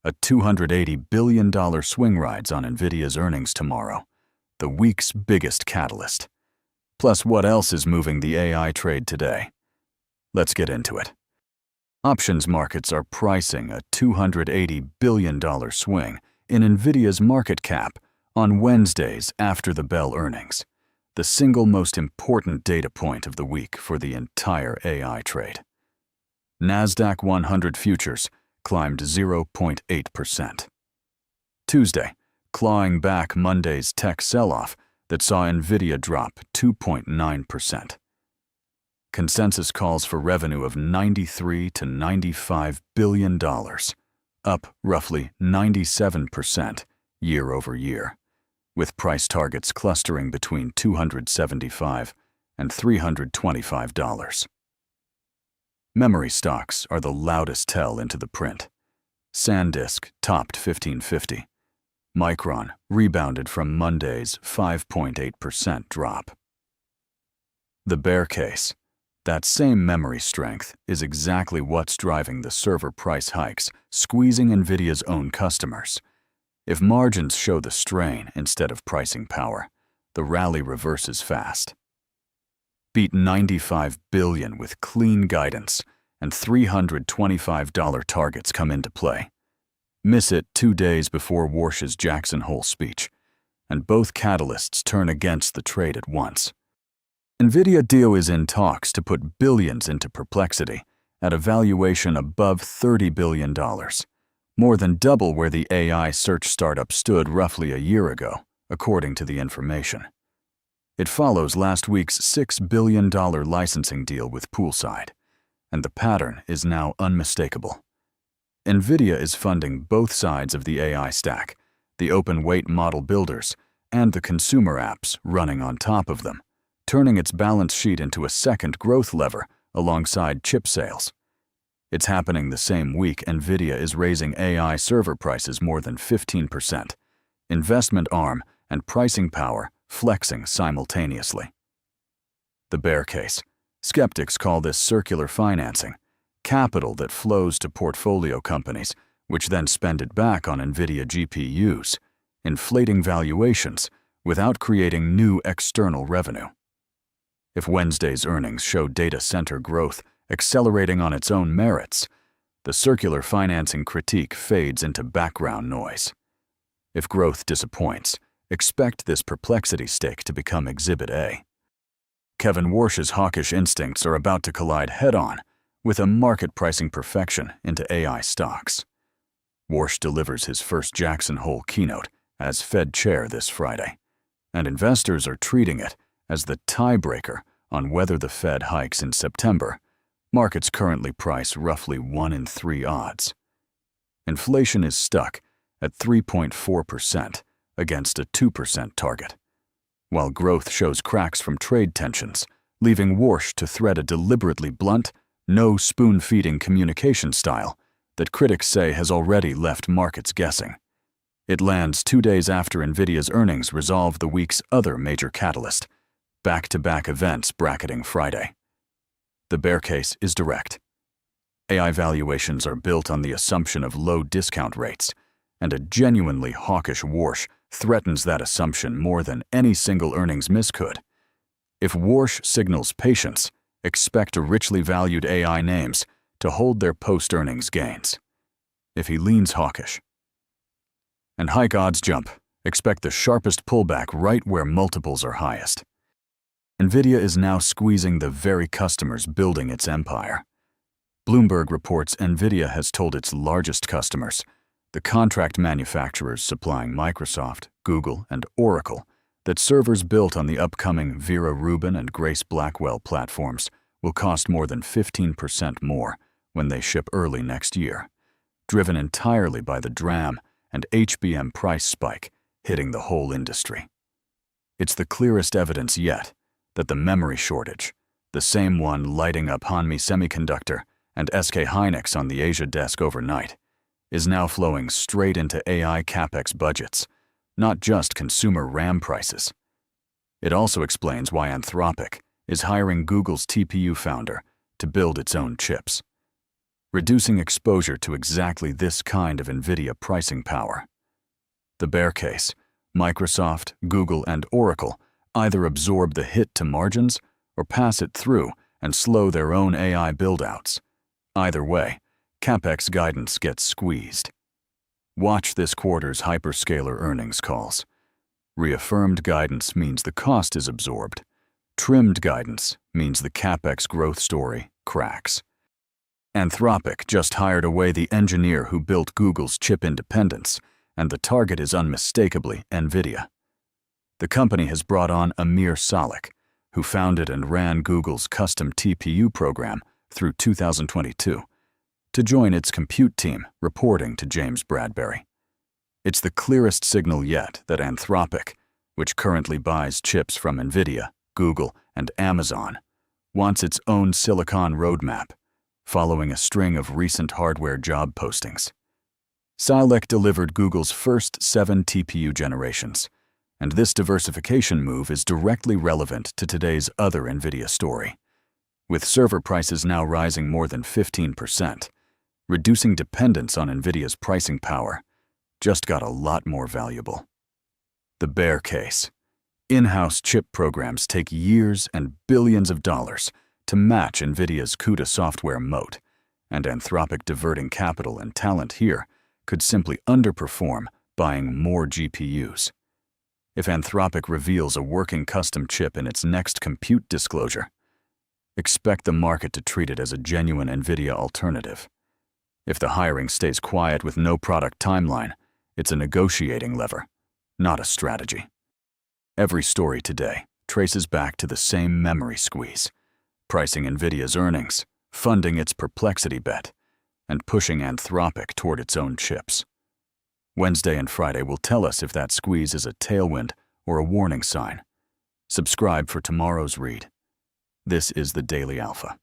A $280 billion swing rides on NVIDIA'S earnings tomorrow, the week's biggest catalyst. Plus, what else is moving the AI trade today? Let's get into it. Options markets are pricing a $280 billion swing in NVIDIA'S market cap on Wednesdays after the bell earnings, the single most important data point of the week for the entire AI trade. NASDAQ 100 futures climbed 0.8%. Tuesday, clawing back Monday's tech sell-off that saw NVIDIA drop 2.9%. Consensus calls for revenue of $93 to $95 billion, up roughly 97% year over year, with price targets clustering between $275 and $325. Memory stocks are the loudest tell into the print. SanDisk topped 1550. Micron rebounded from Monday's 5.8% drop. The bear case. That same memory strength is exactly what's driving the server price hikes, squeezing NVIDIA's own customers. If margins show the strain instead of pricing power, the rally reverses fast. Beat $95 billion with clean guidance, and $325 targets come into play. Miss it 2 days before WARSH'S Jackson Hole speech, and both catalysts turn against the trade at once. NVIDIA deal is in talks to put billions into Perplexity at a valuation above $30 billion, more than double where the AI search startup stood roughly a year ago, according to the information. It follows last week's $6 billion licensing deal with Poolside, and the pattern is now unmistakable. NVIDIA is funding both sides of the AI stack, the open-weight model builders and the consumer apps running on top of them, turning its balance sheet into a second growth lever alongside chip sales. It's happening the same week NVIDIA is raising AI server prices more than 15%, investment arm and pricing power flexing simultaneously. The bear case. Skeptics call this circular financing, capital that flows to portfolio companies, which then spend it back on NVIDIA GPUs, inflating valuations without creating new external revenue. If Wednesday's earnings show data center growth accelerating on its own merits, the circular financing critique fades into background noise. If growth disappoints, expect this Perplexity stake to become Exhibit A. Kevin Warsh's hawkish instincts are about to collide head-on with a market pricing perfection into AI stocks. Warsh delivers his first Jackson Hole keynote as Fed chair this Friday, and investors are treating it as the tiebreaker on whether the Fed hikes in September. Markets currently price roughly 1 in 3 odds. Inflation is stuck at 3.4% against a 2% target, while growth shows cracks from trade tensions, leaving Warsh to thread a deliberately blunt, no spoon-feeding communication style that critics say has already left markets guessing. It lands 2 days after NVIDIA'S earnings resolve the week's other major catalyst, back-to-back events bracketing Friday. The bear case is direct. AI valuations are built on the assumption of low discount rates, and a genuinely hawkish Warsh threatens that assumption more than any single earnings miss could. If Warsh signals patience, expect richly valued AI names to hold their post-earnings gains. If he leans hawkish and hike odds jump, expect the sharpest pullback right where multiples are highest. NVIDIA is now squeezing the very customers building its empire. Bloomberg reports NVIDIA has told its largest customers, the contract manufacturers supplying Microsoft, Google, and Oracle, that servers built on the upcoming Vera Rubin and Grace Blackwell platforms will cost more than 15% more when they ship early next year, driven entirely by the DRAM and HBM price spike hitting the whole industry. It's the clearest evidence yet that the memory shortage, the same one lighting up Hanmi Semiconductor and SK Hynix on the Asia desk overnight, is now flowing straight into AI capex budgets, not just consumer RAM prices. It also explains why Anthropic is hiring Google's TPU founder to build its own chips. reducing exposure to exactly this kind of NVIDIA pricing power. The bear case: Microsoft, Google, and Oracle either absorb the hit to margins or pass it through and slow their own AI build-outs. Either way, CapEx guidance gets squeezed. Watch this quarter's hyperscaler earnings calls. Reaffirmed guidance means the cost is absorbed. Trimmed guidance means the CapEx growth story cracks. Anthropic just hired away the engineer who built Google's chip independence, and the target is unmistakably NVIDIA. The company has brought on Amir Salek, who founded and ran Google's custom TPU program through 2022, to join its compute team, reporting to James Bradbury. It's the clearest signal yet that Anthropic, which currently buys chips from NVIDIA, Google, and Amazon, wants its own silicon roadmap, following a string of recent hardware job postings. Salek delivered Google's first 7 TPU generations, and this diversification move is directly relevant to today's other NVIDIA story. With server prices now rising more than 15%, reducing dependence on NVIDIA's pricing power just got a lot more valuable. The bear case: in-house chip programs take years and billions of dollars to match NVIDIA's CUDA software moat, and Anthropic diverting capital and talent here could simply underperform buying more GPUs. If Anthropic reveals a working custom chip in its next compute disclosure, expect the market to treat it as a genuine NVIDIA alternative. If the hiring stays quiet with no product timeline, it's a negotiating lever, not a strategy. Every story today traces back to the same memory squeeze: pricing NVIDIA's earnings, funding its Perplexity bet, and pushing Anthropic toward its own chips. Wednesday and Friday will tell us if that squeeze is a tailwind or a warning sign. Subscribe for tomorrow's read. This is the Daily Alpha.